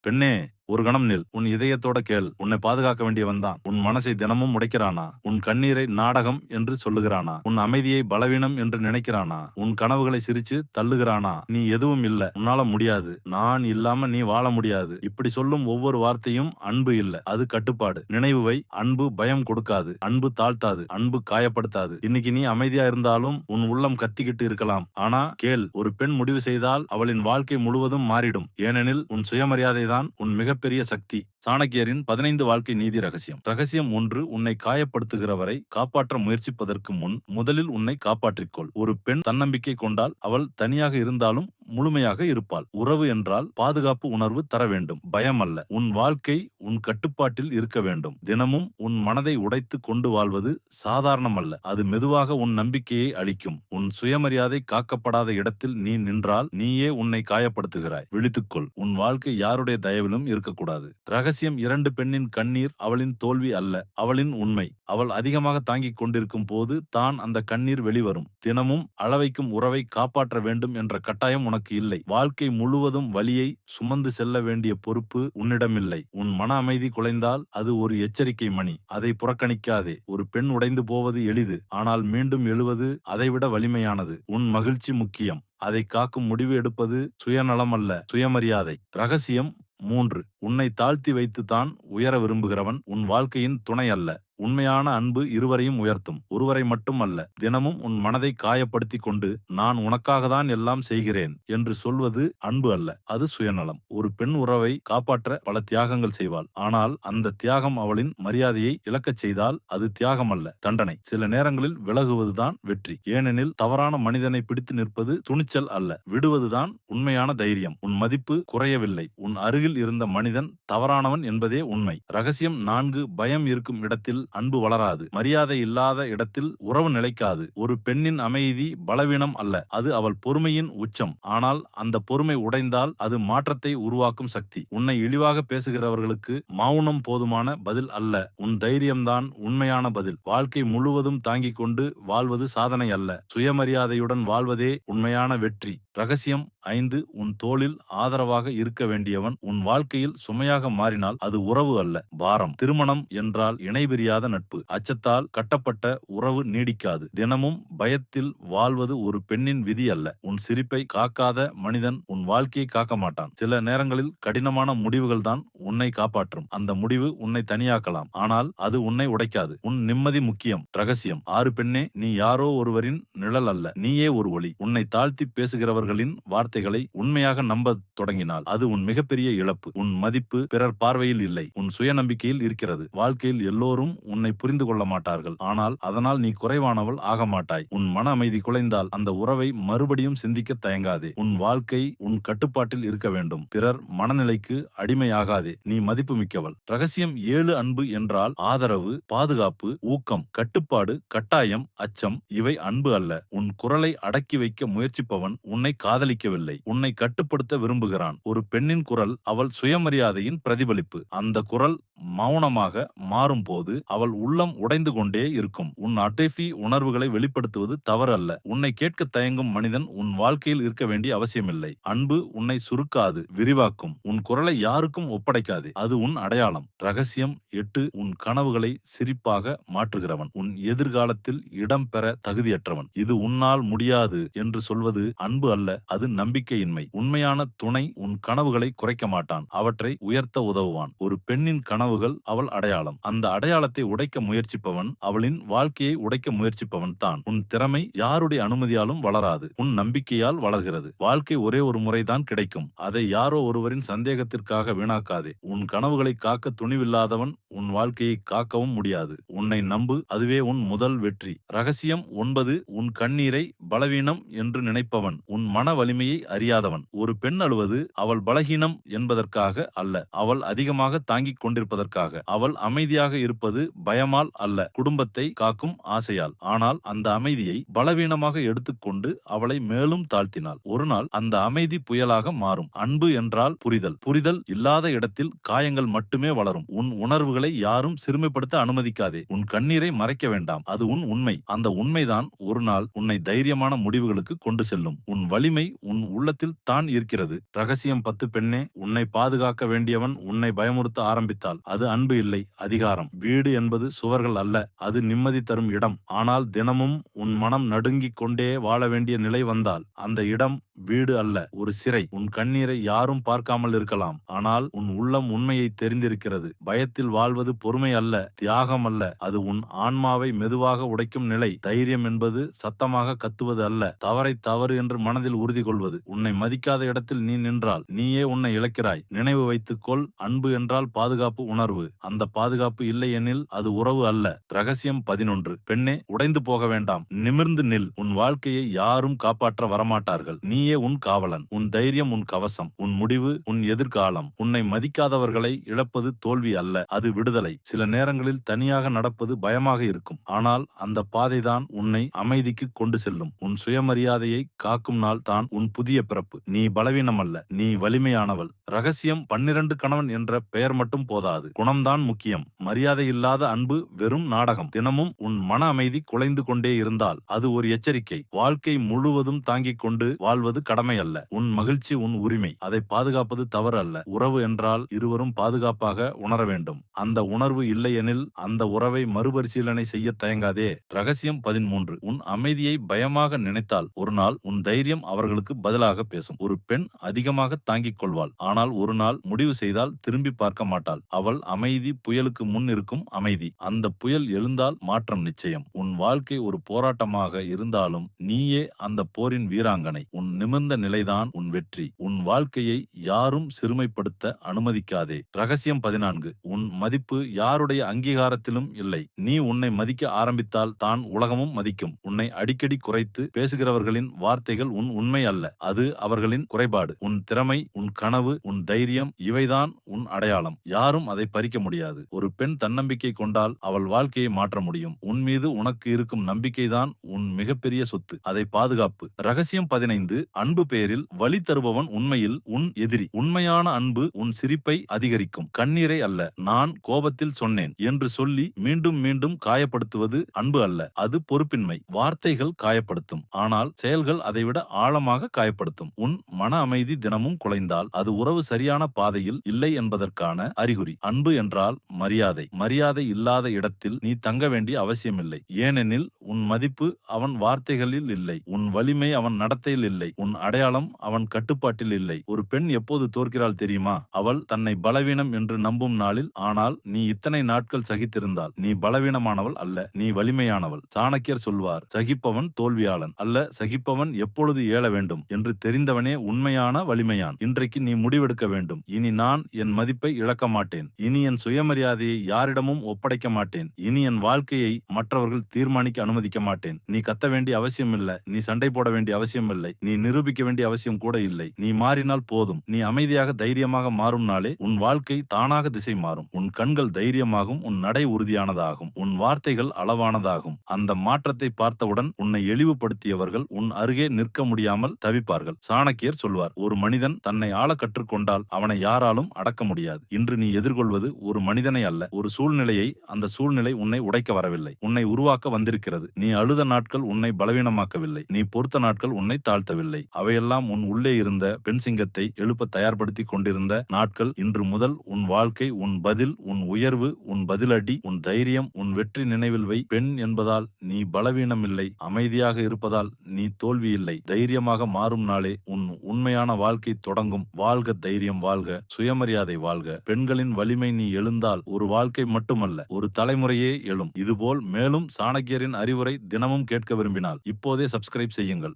பெண்ணே, ஒரு கணம் நில். உன் இதயத்தோட கேள். உன்னை பாதுகாக்க வேண்டியவன் தான். உன் மனசை தினமும் உடைக்கிறானா? உன் கண்ணீரை நாடகம் என்று சொல்லுகிறானா? உன் அமைதியை பலவீனம் என்று நினைக்கிறானா? உன் கனவுகளை சிரிச்சு தள்ளுகிறானா? நீ எதுவும் இல்ல, உன்னால முடியாது, நான் இல்லாம நீ வாழ முடியாது, இப்படி சொல்லும் ஒவ்வொரு வார்த்தையும் அன்பு இல்ல, அது கட்டுப்பாடு. நினைவு வை, அன்பு பயம் கொடுக்காது, அன்பு தாழ்த்தாது, அன்பு காயப்படுத்தாது. இன்னைக்கு நீ அமைதியா இருந்தாலும் உன் உள்ளம் கத்திக்கிட்டு இருக்கலாம். ஆனா கேள், ஒரு பெண் முடிவு செய்தால் அவளின் வாழ்க்கை முழுவதும் மாறிடும். ஏனெனில் உன் சுயமரியாதை தான் உன் மிகப்பெரிய சக்தி. சாணக்கியரின் 15 வாழ்க்கை நீதி ரகசியம். ரகசியம் 1: உன்னை காயப்படுத்துகிறவரை காப்பாற்ற முயற்சிப்பதற்கு முன் முதலில் உன்னை காப்பாற்றிக்கொள். ஒரு பெண் தன்னம்பிக்கை கொண்டால் அவள் தனியாக இருந்தாலும் முழுமையாக இருப்பாள். உறவு என்றால் பாதுகாப்பு உணர்வு தர வேண்டும், பயம் அல்ல. உன் வாழ்க்கை உன் கட்டுப்பாட்டில் இருக்க வேண்டும். தினமும் உன் மனதை உடைத்து கொண்டு வாழ்வது சாதாரணமல்ல, அது மெதுவாக உன் நம்பிக்கையை அளிக்கும். உன் சுயமரியாதை காக்கப்படாத இடத்தில் நீ நின்றால் நீயே உன்னை காயப்படுத்துகிறாய். விழித்துக்கொள், உன் வாழ்க்கை யாருடைய தயவிலும் இருக்கக்கூடாது. ரகசியம் 2: பெண்ணின் கண்ணீர் அவளின் தோல்வி அல்ல, அவளின் உண்மை. அவள் அதிகமாக தாங்கிக் கொண்டிருக்கும் போது தான் அந்த கண்ணீர் வெளிவரும். தினமும் அளவைக்கும் உறவை காப்பாற்ற வேண்டும் என்ற கட்டாயம் உனக்கு இல்லை. வாழ்க்கை முழுவதும் வலியை சுமந்து செல்ல வேண்டிய பொறுப்பு உன்னிடமில்லை. உன் மன அமைதி குலைந்தால் அது ஒரு எச்சரிக்கை மணி, அதை புறக்கணிக்காதே. ஒரு பெண் உடைந்து போவது எளிது, ஆனால் மீண்டும் எழுவது அதைவிட வலிமையானது. உன் மகிழ்ச்சி முக்கியம், அதை காக்கும் முடிவு எடுப்பது சுயநலம் அல்ல, சுயமரியாதை. ரகசியம் 3: உன்னை தாழ்த்தி வைத்துத்தான் உயர விரும்புகிறவன் உன் வாழ்க்கையின் துணை அல்ல. உண்மையான அன்பு இருவரையும் உயர்த்தும், ஒருவரை மட்டும் அல்ல. தினமும் உன் மனதை காயப்படுத்தி கொண்டு நான் உனக்காக தான் எல்லாம் செய்கிறேன் என்று சொல்வது அன்பு அல்ல, அது சுயநலம். ஒரு பெண் உறவை காப்பாற்ற பல தியாகங்கள் செய்வாள், ஆனால் அந்த தியாகம் அவளின் மரியாதையை இழக்கச் செய்தால் அது தியாகம் அல்ல, தண்டனை. சில நேரங்களில் விலகுவதுதான் வெற்றி, ஏனெனில் தவறான மனிதனை பிடித்து நிற்பது துணிச்சல் அல்ல, விடுவதுதான் உண்மையான தைரியம். உன் மதிப்பு குறையவில்லை, உன் அருகில் இருந்த மனிதன் தவறானவன் என்பதே உண்மை. ரகசியம் 4: பயம் இருக்கும் இடத்தில் அன்பு வளராது, மரியாதை இல்லாத இடத்தில் உறவு நிலைக்காது. ஒரு பெண்ணின் அமைதி பலவீனம் அல்ல, அது அவள் பொறுமையின் உச்சம். ஆனால் அந்த பொறுமை உடைந்தால் அது மாற்றத்தை உருவாக்கும் சக்தி. உன்னை இழிவாக பேசுகிறவர்களுக்கு மௌனம் போதுமான பதில் அல்ல, உன் தைரியம்தான் உண்மையான பதில். வாழ்க்கை முழுவதும் தாங்கிக் கொண்டு வாழ்வது சாதனை அல்ல, சுயமரியாதையுடன் வாழ்வதே உண்மையான வெற்றி. ரகசியம் 5: உன் தோளில் ஆதரவாக இருக்க வேண்டியவன் உன் வாழ்க்கையில் சுமையாக மாறினால் அது உறவு அல்ல, பாரம். திருமணம் என்றால் இணைபிரியாத நட்பு. அச்சத்தால் கட்டப்பட்ட உறவு நீடிக்காது. தினமும் பயத்தில் வாழ்வது ஒரு பெண்ணின் விதி அல்ல. உன் சிரிப்பை காக்காத மனிதன் உன் வாழ்க்கையை காக்க மாட்டான். சில நேரங்களில் கடினமான முடிவுகள் தான் உன்னை காப்பாற்றும். அந்த முடிவு உன்னை தனியாக்கலாம், ஆனால் அது உன்னை உடைக்காது. உன் நிம்மதி முக்கியம். ரகசியம் 6: பெண்ணே, நீ யாரோ ஒருவரின் நிழல் அல்ல, நீயே ஒரு ஒளி. உன்னை தாழ்த்தி பேசுகிறவர்களின் வார்த்தைகளை உண்மையாக நம்ப தொடங்கினால் அது உன் மிகப்பெரிய இழப்பு. உன் மதிப்பு பிறர் பார்வையில் இல்லை, உன் சுயநம்பிக்கையில் இருக்கிறது. வாழ்க்கையில் எல்லோரும் உன்னை புரிந்து கொள்ள மாட்டார்கள், ஆனால் அதனால் நீ குறைவானவள் ஆக மாட்டாய். உன் மன அமைதி குலைந்தால் அந்த உறவை மறுபடியும் சிந்திக்க தயங்காதே. உன் வாழ்க்கை உன் கட்டுப்பாட்டில் இருக்க வேண்டும், பிறர் மனநிலைக்கு அடிமையாகாதே. நீ மதிப்பு மிக்கவள். ரகசியம் 7: அன்பு என்றால் ஆதரவு, பாதுகாப்பு, ஊக்கம், கட்டுப்பாடு, கட்டாயம், அச்சம். இவை அன்பு அல்ல. உன் குரலை அடக்கி வைக்க முயற்சிப்பவன் உன்னை காதலிக்கவில்லை, உன்னை கட்டுப்படுத்த விரும்புகிறான். ஒரு பெண்ணின் குரல் அவள் சுயமரியாதையின் பிரதிபலிப்பு. அந்த குரல் மௌனமாக மாறும் போது அவள் உள்ளம் உடைந்து கொண்டே இருக்கும். உன் அடேஃபி உணர்வுகளை வெளிப்படுத்துவது தவறு அல்ல. உன்னை கேட்க தயங்கும் மனிதன் உன் வாழ்க்கையில் இருக்க வேண்டிய அவசியமில்லை. அன்பு உன்னை சுருக்காது, விரிவாக்கும். உன் குரலை யாருக்கும் ஒப்படைக்காதே, அது உன் அடையாளம். ரகசியம் 8: உன் கனவுகளை சிரிப்பாக மாற்றுகிறவன் உன் எதிர்காலத்தில் இடம் பெற தகுதியற்றவன். இது உன்னால் முடியாது என்று சொல்வது அன்பு அல்ல, அது நம்பிக்கையின்மை. உண்மையான துணை உன் கனவுகளை குறைக்க மாட்டான், அவற்றை உயர்த்த உதவுவான். ஒரு பெண்ணின் கனவுகள் அவள் அடையாளம். அந்த அடையாளத்தை உடைக்க முயற்சிப்பவன் அவளின் வாழ்க்கையை உடைக்க முயற்சிப்பவன் தான். உன் திறமை யாருடைய அனுமதியாலும் வளராது, உன் நம்பிக்கையால் வளர்கிறது. வாழ்க்கை ஒரே ஒரு முறைதான் கிடைக்கும், அதை யாரோ ஒருவரின் சந்தேகத்திற்காக வீணாக்காதே. உன் கனவுகளை காக்க துணிவில்லாதவன் உன் வாழ்க்கையை காக்கவும் முடியாது. உன்னை நம்பு, அதுவே உன் முதல் வெற்றி. ரகசியம் 9: உன் கண்ணீரை பலவீனம் என்று நினைப்பவன் உன் மன வலிமையை அறியாதவன். ஒரு பெண் அழுவது அவள் பலகீனம் என்பதற்காக அல்ல, அவள் அதிகமாக தாங்கிக் கொண்டிருப்பதற்காக. என்பதற்காக. அவள் அமைதியாக இருப்பது பயமால் அல்ல, குடும்பத்தை காக்கும் ஆசையால். ஆனால் அந்த அமைதியை பலவீனமாக எடுத்துக்கொண்டு அவளை மேலும் தாழ்த்தினாள். ஒரு நாள் அந்த அமைதி புயலாக மாறும். அன்பு என்றால் புரிதல். புரிதல் இல்லாத இடத்தில் காயங்கள் மட்டுமே வளரும். உன் உணர்வுகளை யாரும் சிறுமைப்படுத்த அனுமதிக்காதே. உன் கண்ணீரை மறைக்க வேண்டாம். அது உன் உண்மை. அந்த உண்மைதான் ஒரு நாள் உன்னை தைரியமான முடிவுகளுக்கு கொண்டு செல்லும். உன் வலிமை உன் உள்ளத்தில் தான் இருக்கிறது. ரகசியம் 10. பெண்ணே, உன்னை பாதுகாக்க வேண்டியவன் உன்னை பயமுறுத்த ஆரம்பித்தால் அது அன்பு இல்லை, அதிகாரம். வீடு என்பது சுவர்கள் அல்ல, அது நிம்மதி தரும் இடம். ஆனால் தினமும் உன் மனம் நடுங்கிக் கொண்டே வாழ வேண்டிய நிலை வந்தால் அந்த இடம் வீடு அல்ல, ஒரு சிறை. உன் கண்ணீரை யாரும் பார்க்காமல் இருக்கலாம், ஆனால் உன் உள்ளம் உண்மையை தெரிந்திருக்கிறது. பயத்தில் வாழ்வது பொறுமை அல்ல, தியாகம் அல்ல, அது உன் ஆன்மாவை மெதுவாக உடைக்கும் நிலை. தைரியம் என்பது சத்தமாக கத்துவது அல்ல, தவறை தவறு என்று மனதில் உறுதி கொள்வது. உன்னை மதிக்காத இடத்தில் நீ நின்றால் நீயே உன்னை இழக்கிறாய். நினைவு வைத்துக்கொள், அன்பு என்றால் பாதுகாப்பு உணர்வு. அந்த பாதுகாப்பு இல்லை எனில் அது உறவு அல்ல. ரகசியம் 11. பெண்ணே, உடைந்து போக வேண்டாம், நிமிர்ந்து நில். உன் வாழ்க்கையை யாரும் காப்பாற்ற வரமாட்டார்கள். நீயே உன் காவலன். உன் தைரியம் உன் கவசம். உன் முடிவு உன் எதிர்காலம். உன்னை மதிக்காதவர்களை இழப்பது தோல்வி அல்ல, அது விடுதலை. சில நேரங்களில் தனியாக நடப்பது பயமாக இருக்கும், ஆனால் அந்த பாதைதான் உன்னை அமைதிக்கு கொண்டு செல்லும். உன் சுயமரியாதையை காக்கும் நாள் தான் உன் புதிய பிறப்பு. நீ பலவீனம் அல்ல, நீ வலிமையானவள். ரகசியம் 12. கணவன் என்ற பெயர் மட்டும் போதாது, குணம்தான் முக்கியம். மரியாதை இல்லாத அன்பு வெறும் நாடகம். தினமும் உன் மன அமைதி குலைந்து கொண்டே இருந்தால் அது ஒரு எச்சரிக்கை. வாழ்க்கை முழுவதும் தாங்கிக் கொண்டு வாழ்வது கடமை அல்ல, உன் மகிழ்ச்சி உன் உரிமை. அதை பாதுகாப்பது தவறு அல்ல. உறவு என்றால் இருவரும் பாதுகாப்பாக உணர வேண்டும். அந்த உணர்வு இல்லையெனில் அந்த உறவை மறுபரிசீலனை செய்ய தயங்காதே. ரகசியம் 13. உன் அமைதியை பயமாக நினைத்தால் ஒரு நாள் உன் தைரியம் அவர்களுக்கு பதிலாக பேசும். ஒரு பெண் அதிகமாக தாங்கிக் கொள்வாள், ஆனால் ஒரு நாள் முடிவு செய்தால் திரும்பி பார்க்க மாட்டாள். அவள் அமைதி புயலுக்கு முன் இருக்கும் அமைதி. அந்த புயல் எழுந்தால் மாற்றம் நிச்சயம். உன் வாழ்க்கை ஒரு போராட்டமாக இருந்தாலும் நீயே அந்த போரின் வீராங்கனை. உன் நிமிர்ந்த நிலைதான் உன் வெற்றி. உன் வாழ்க்கையை யாரும் சிறுமைப்படுத்த அனுமதிக்காதே. ரகசியம் 14. உன் மதிப்பு யாருடைய அங்கீகாரத்திலும் இல்லை. நீ உன்னை மதிக்க ஆரம்பித்தால் தான் உலகமும் மதிக்கும். உன்னை அடிக்கடி குறைத்து பேசுகிறவர்களின் வார்த்தைகள் உன் உண்மை அல்ல, அது அவர்களின் குறைபாடு. உன் திறமை, உன் கனவு, உன் தைரியம், இவைதான் உன் அடையாளம். யாரும் அதை பறிக்க முடியாது. ஒரு பெண் தன்னம்பிக்கை கொண்டால் அவள் வாழ்க்கையை மாற்ற முடியும். உன் மீது உனக்கு இருக்கும் நம்பிக்கைதான் உன் மிகப்பெரிய சொத்து. அதை பாதுகாப்பு. ரகசியம் 15. அன்பு பெயரில் வழி தருபவன் உண்மையில் உன் எதிரி. உண்மையான அன்பு உன் சிரிப்பை அதிகரிக்கும், கண்ணீரை அல்ல. நான் கோபத்தில் சொன்னேன் என்று சொல்லி மீண்டும் மீண்டும் காயப்படுத்துவது அன்பு அல்ல, அது பொறுப்பின்மை. வார்த்தைகள் காயப்படுத்தும், ஆனால் செயல்கள் அதைவிட ஆழமாக காயப்படுத்தும். உன் மன அமைதி தினமும் குலைந்தால் அது உறவு சரியான பாதையில் இல்லை என்பதற்கான அறிகுறி. அன்பு என்றால் மரியாதை. மரியாதை இல்லாத இடத்தில் நீ தங்க வேண்டிய அவசியமில்லை. ஏனெனில் உன் மதிப்பு அவன் வார்த்தைகளில் இல்லை, உன் வலிமை அவன் நடத்தையில் இல்லை, உன் அடையாளம் அவன் கட்டுப்பாட்டில் இல்லை. ஒரு பெண் எப்போது தோற்கிறாள் தெரியுமா? அவள் தன்னை பலவீனம் என்று நம்பும் நாளில். ஆனால் நீ இத்தனை நாட்கள் சகித்திருந்தால் நீ பலவீனமானவள் அல்ல, நீ வலிமையானவள். சாணக்கியர் சொல்வார், சகிப்பவன் தோல்வியாளன் அல்ல, சகிப்பவன் எப்பொழுது ஏழ வேண்டும் என்று தெரிந்தவனே உண்மையான வலிமையான். இன்றைக்கு நீ முடிவெடுக்க வேண்டும். இனி நான் என் மதிப்பை இழக்க மாட்டேன். இனி என் சுயமரியாதையை யாரிடமும் ஒப்படைக்க மாட்டேன். இனி என் வாழ்க்கையை மற்றவர்கள் தீர்மானிக்க அனுமதிக்க மாட்டேன். நீ கத்த வேண்டிய அவசியம் இல்லை, நீ சண்டை போட வேண்டிய அவசியம் இல்லை, நீ நிரூபிக்க வேண்டிய அவசியம் கூட இல்லை. நீ மாறினால் போதும். நீ அமைதியாக தைரியமாக மாறும் நாளே உன் வாழ்க்கை தானாக திசை மாறும். உன் கண்கள் தைரியமாகும், உன் நடை உறுதியானதாகும், உன் வார்த்தைகள் அளவானதாகும். அந்த மாற்றத்தை பார்த்தவுடன் உன்னை இழிவுபடுத்தியவர்கள் உன் அருகே நிற்க முடியாமல் தவிப்பார்கள். சாணக்கியர் சொல்வார், ஒரு மனிதன் தன்னை ஆள கற்றுக்கொண்டால் அவனை யாராலும் அடக்க முடியாது. இன்று நீ எதிர்கொள்வது ஒரு மனிதனை அல்ல, ஒரு சூழ்நிலையை. அந்த சூழ்நிலை உன்னை உடைக்க வரவில்லை, உன்னை உருவாக்க வந்திருக்கிறது. நீ அழுத நாட்கள் உன்னை பலவீனமாக்கவில்லை, நீ பொறுத்த நாட்கள் உன்னை தாழ்த்தவில்லை. அவையெல்லாம் உன் உள்ளே இருந்த பெண் சிங்கத்தை எழுப்ப தயார்படுத்தி கொண்டிருந்த நாட்கள். இன்று முதல் உன் வாழ்க்கை, உன் பதில், உன் உயர்வு, உன் பதிலடி, உன் தைரியம், உன் வெற்றி நினைவில் வை. பெண் என்பதால் நீ பலவீனம் இல்லை, அமைதியாக இருப்பதால் நீ தோல்வி இல்லை. தைரியமாக மாறும் நாளே உன் உண்மையான வாழ்க்கை தொடங்கும். வாழ்க தைரியம், வாழ்க சுயமரியாதை, வாழ்க. பெண்களின் வலிமை. நீ எழுந்தால் ஒரு வாழ்க்கை மட்டுமல்ல, ஒரு தலைமுறையே எழும். இதுபோல் மேலும் சாணக்கியரின் அறிவுரை தினமும் கேட்க விரும்பினால் இப்போதே சப்ஸ்கிரைப் செய்யுங்கள்.